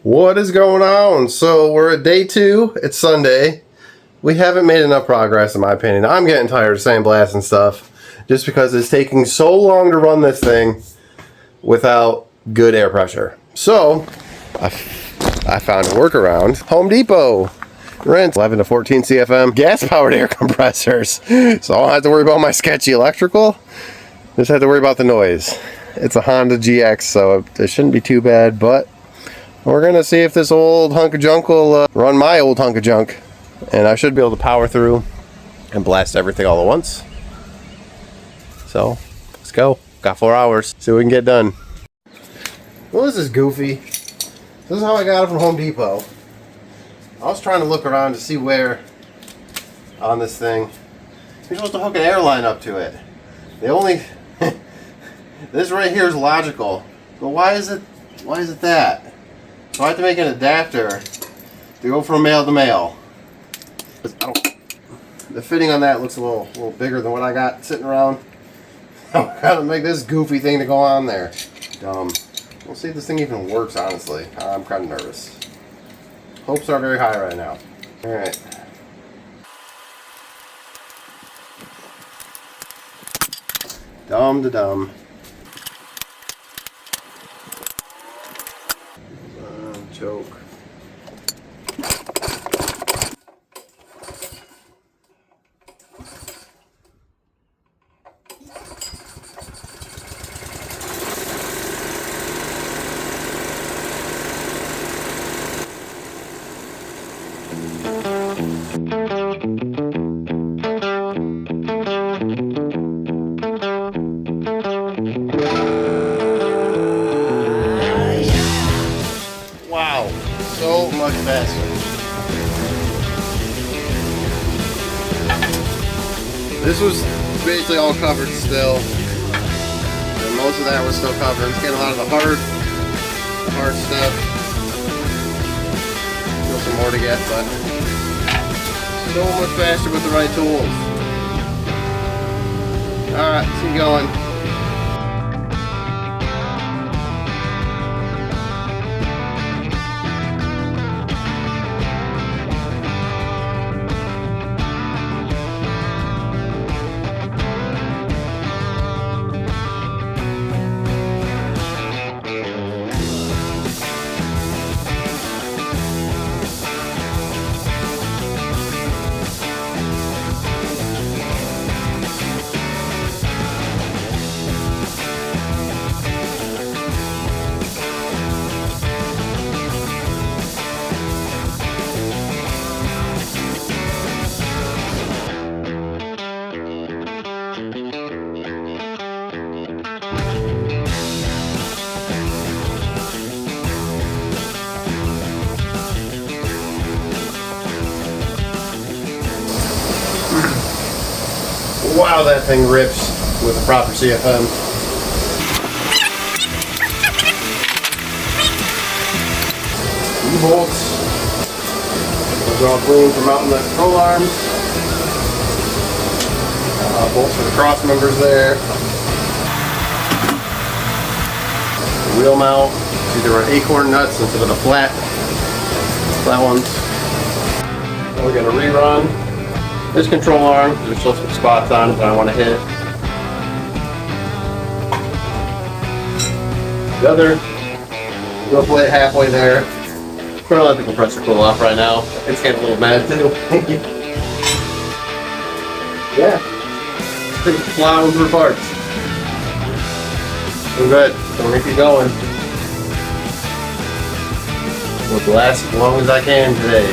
What is going on? So we're at day 2. It's Sunday. We haven't made enough progress in my opinion. I'm getting tired of sandblasting stuff just because it's taking so long to run this thing without good air pressure. So I found a workaround. Home Depot rents 11 to 14 CFM gas powered air compressors. So I don't have to worry about my sketchy electrical. Just have to worry about the noise. It's a Honda GX, so it shouldn't be too bad, but we're gonna see if this old hunk of junk will run my old hunk of junk, and I should be able to power through and blast everything all at once. So let's go. Got 4 hours. See what we can get done. Well, this is goofy. This is how I got it from Home Depot. I was trying to look around to see where on this thing you're supposed to hook an air line up to it. The only this right here is logical, but why is it that? So I have to make an adapter to go from male to male. The fitting on that looks a little bigger than what I got sitting around. I'm gonna make this goofy thing to go on there. Dumb. We'll see if this thing even works, honestly. I'm kind of nervous. Hopes are very high right now. Alright. Dumb to dumb. Choke. Wow, so much faster. This was basically all covered still. And most of that was still covered. It's getting a lot of the hard stuff. Still some more to get, but so much faster with the right tools. Alright, let's keep going. Wow, that thing rips with the proper CFM. U-bolts. Those are all clean for mounting the control arms. Bolts for the cross members there. The wheel mount. These are acorn nuts instead of the flat ones. And we're going to rerun this control arm. There's still some spots on it that I want to hit. The other, roughly halfway there. I'm going to let the compressor cool off right now. It's getting a little mad too. Yeah. It's plowing through parts. We're good. So we're going to keep going. We'll last as long as I can today.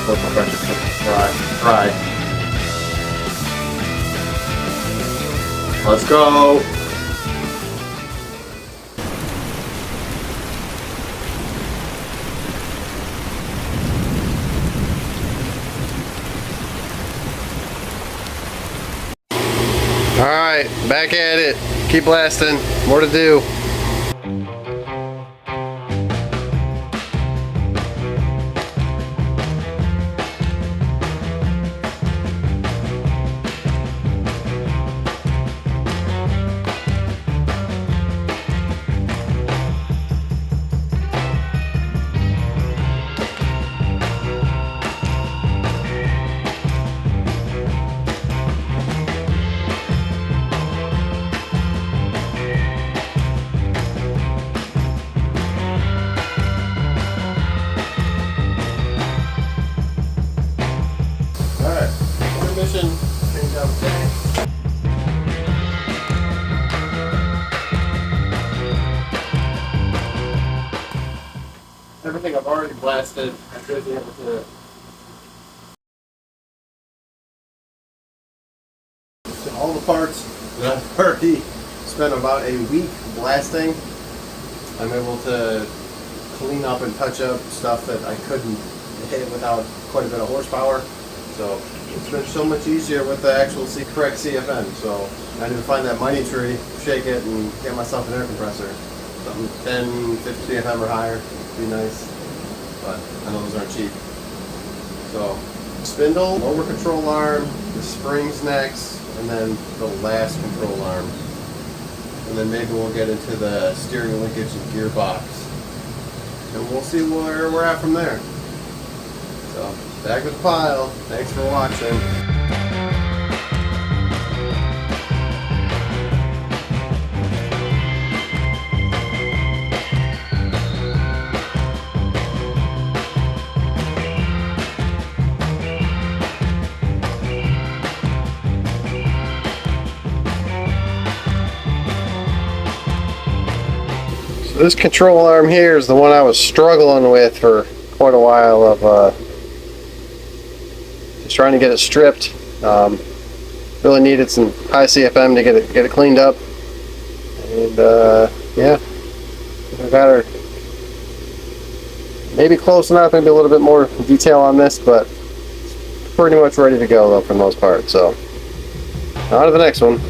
Let the compressor try. Let's go. All right, back at it. Keep blasting. More to do. Everything I've already blasted, I should be able to. So all the parts that I've already spent about a week blasting, I'm able to clean up and touch up stuff that I couldn't hit without quite a bit of horsepower. So it's been so much easier with the actual correct CFM. So I need to find that mighty tree, shake it, and get myself an air compressor. Something 10, 50 CFM or higher would be nice, but I know those aren't cheap. So spindle, lower control arm, the springs next, and then the last control arm. And then maybe we'll get into the steering linkage and gearbox. And we'll see where we're at from there. So, back with the pile. Thanks for watching. So this control arm here is the one I was struggling with for quite a while of just trying to get it stripped. Really needed some high CFM to get it cleaned up, and yeah, I got her maybe close enough, maybe a little bit more detail on this, but pretty much ready to go though for the most part. So on to the next one.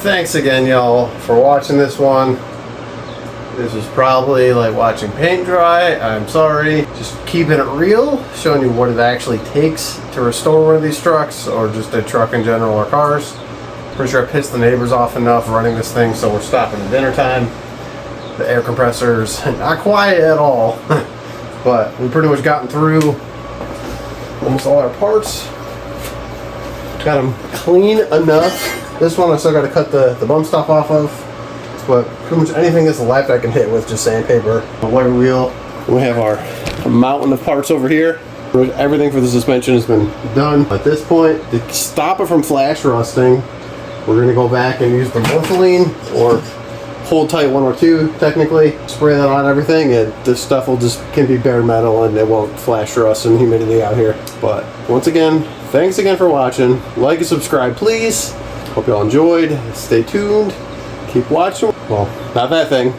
Thanks again, y'all, for watching this one. This was probably like watching paint dry. I'm sorry. Just keeping it real, showing you what it actually takes to restore one of these trucks, or just a truck in general, or cars. Pretty sure I pissed the neighbors off enough running this thing, so we're stopping at dinner time. The air compressor's not quiet at all, but we've pretty much gotten through almost all our parts. Got them clean enough. This one I still got to cut the bump stop off of, but pretty much anything that's left I can hit with just sandpaper. A wire wheel. We have our mountain of parts over here. Everything for the suspension has been done. At this point, to stop it from flash rusting, we're going to go back and use the morpholine, or Hold Tight 102 technically. Spray that on everything, and this stuff can be bare metal and it won't flash rust and humidity out here. But once again, thanks again for watching. Like and subscribe, please. Hope y'all enjoyed. Stay tuned. Keep watching. Well, not that thing.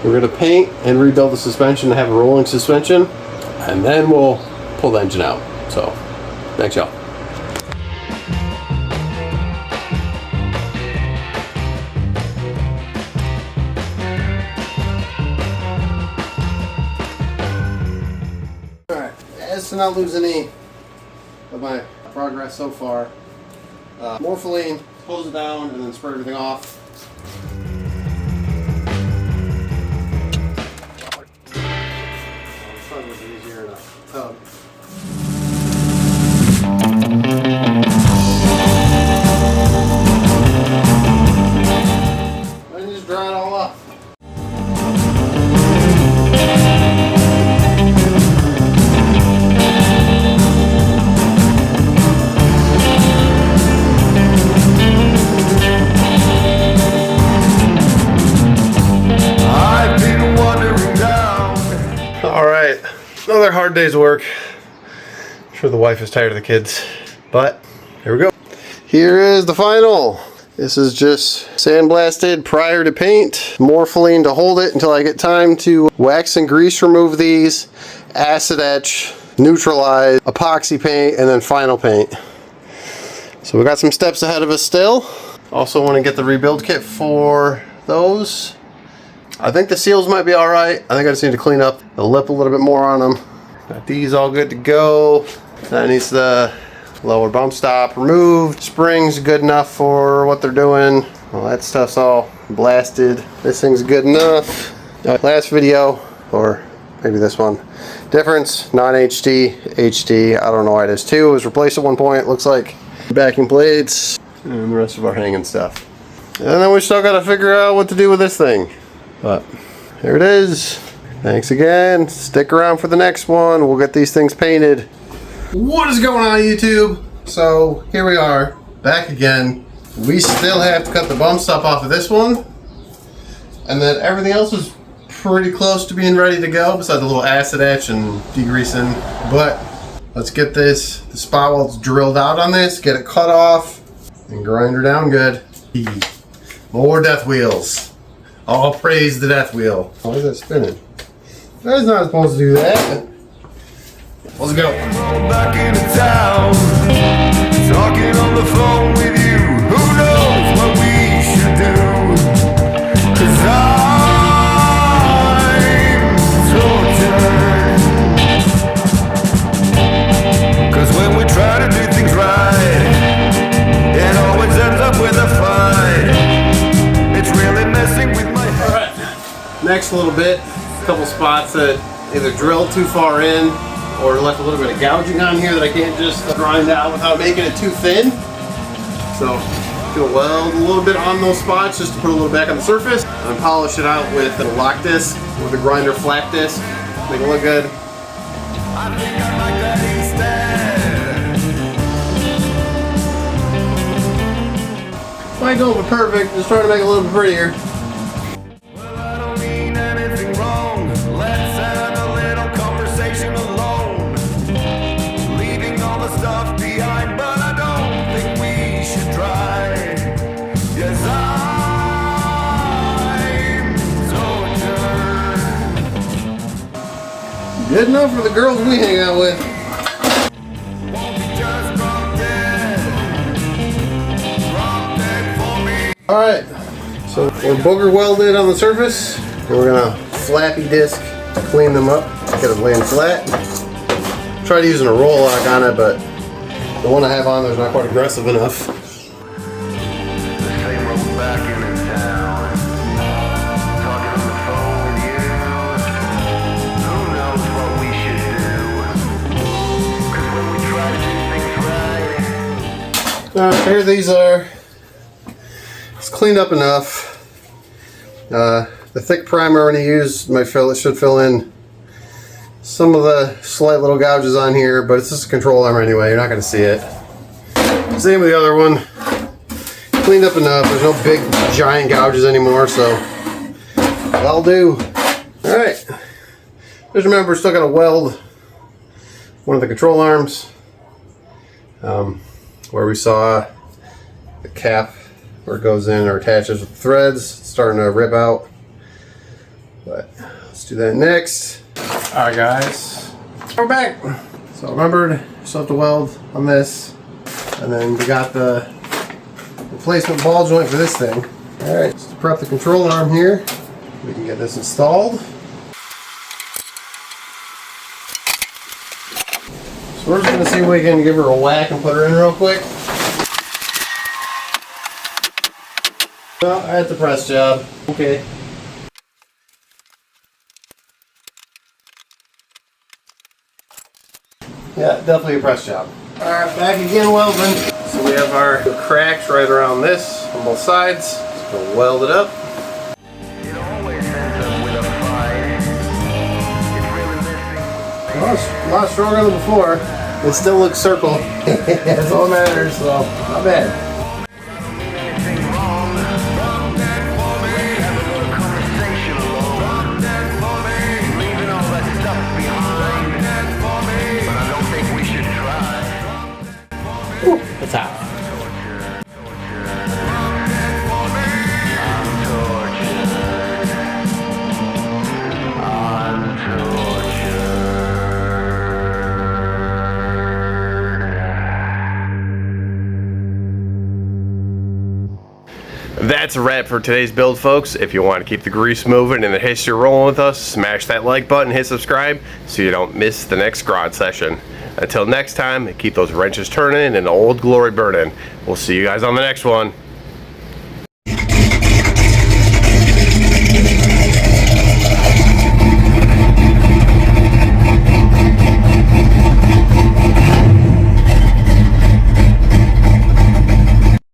We're going to paint and rebuild the suspension to have a rolling suspension, and then we'll pull the engine out. So, thanks y'all. Alright, as to not lose any of my progress so far, morpholine, close it down, and then spray everything off. This one was easier in a tub. And just dry it all off. Another hard day's work. I'm sure the wife is tired of the kids, but here we go. Here is the final. This is just sandblasted prior to paint, morpholine to hold it until I get time to wax and grease remove these, acid etch, neutralize, epoxy paint, and then final paint. So we got some steps ahead of us still. Also want to get the rebuild kit for those. I think the seals might be alright. I think I just need to clean up the lip a little bit more on them. Got these all good to go. That needs the lower bump stop removed. Springs good enough for what they're doing. Well, that stuff's all blasted. This thing's good enough. Last video, or maybe this one, Difference, non-HD, HD. I don't know why it is 2. It was replaced at one point, it looks like. Backing plates, and the rest of our hanging stuff. And then we still gotta figure out what to do with this thing. But here it is. Thanks again. Stick around for the next one. We'll get these things painted. What is going on, YouTube? So here we are, back again. We still have to cut the bump stop off of this one. And then everything else is pretty close to being ready to go, besides a little acid etch and degreasing. But let's get the spot welds drilled out on this, get it cut off, and grind her down good. More death wheels. All praise the death wheel. Why is that spinning? That's not supposed to do that. Let's go. Back into town, talking on the phone with you. Who knows what we should do? 'Cause I'm tortured. 'Cause when we try to do things right, it always ends up with a fight. It's really messing with my head. Alright, next little bit. A couple spots that either drilled too far in or left a little bit of gouging on here that I can't just grind out without making it too thin. So I'm gonna weld a little bit on those spots just to put a little back on the surface and polish it out with a lock disc with a grinder flat disc. Make it look good. I think I like that instead. Might go for perfect, just trying to make it a little bit prettier. Good enough for the girls we hang out with. Alright, so we're booger welded on the surface, and we're gonna flappy disc to clean them up, get it laying flat. Tried using a roll lock on it, but the one I have on there's not quite aggressive enough. Here these are. It's cleaned up enough. The thick primer I'm going to use should fill in some of the slight little gouges on here, but it's just a control arm anyway. You're not going to see it. Same with the other one. Cleaned up enough. There's no big giant gouges anymore, so that'll do. All right. Just remember, we're still going to weld one of the control arms. Where we saw the cap where it goes in or attaches with the threads, it's starting to rip out. But let's do that next. Alright guys, we're back. So remembered, still have to weld on this. And then we got the replacement ball joint for this thing. Alright, let's prep the control arm here. We can get this installed. So we're just going to see if we can give her a whack and put her in real quick. Well, that's a press job. Okay. Yeah, definitely a press job. Alright, back again welding. So we have our cracks right around this on both sides. Just going to weld it up. It always ends up with a fight. It's really missing. Well, it's a lot stronger than before. It still looks circle. That's all that matters, so not bad. Ooh, it's hot. That's a wrap for today's build, folks. If you want to keep the grease moving and the history rolling with us, smash that like button, hit subscribe so you don't miss the next garage session. Until next time, keep those wrenches turning and the old glory burning. We'll see you guys on the next one.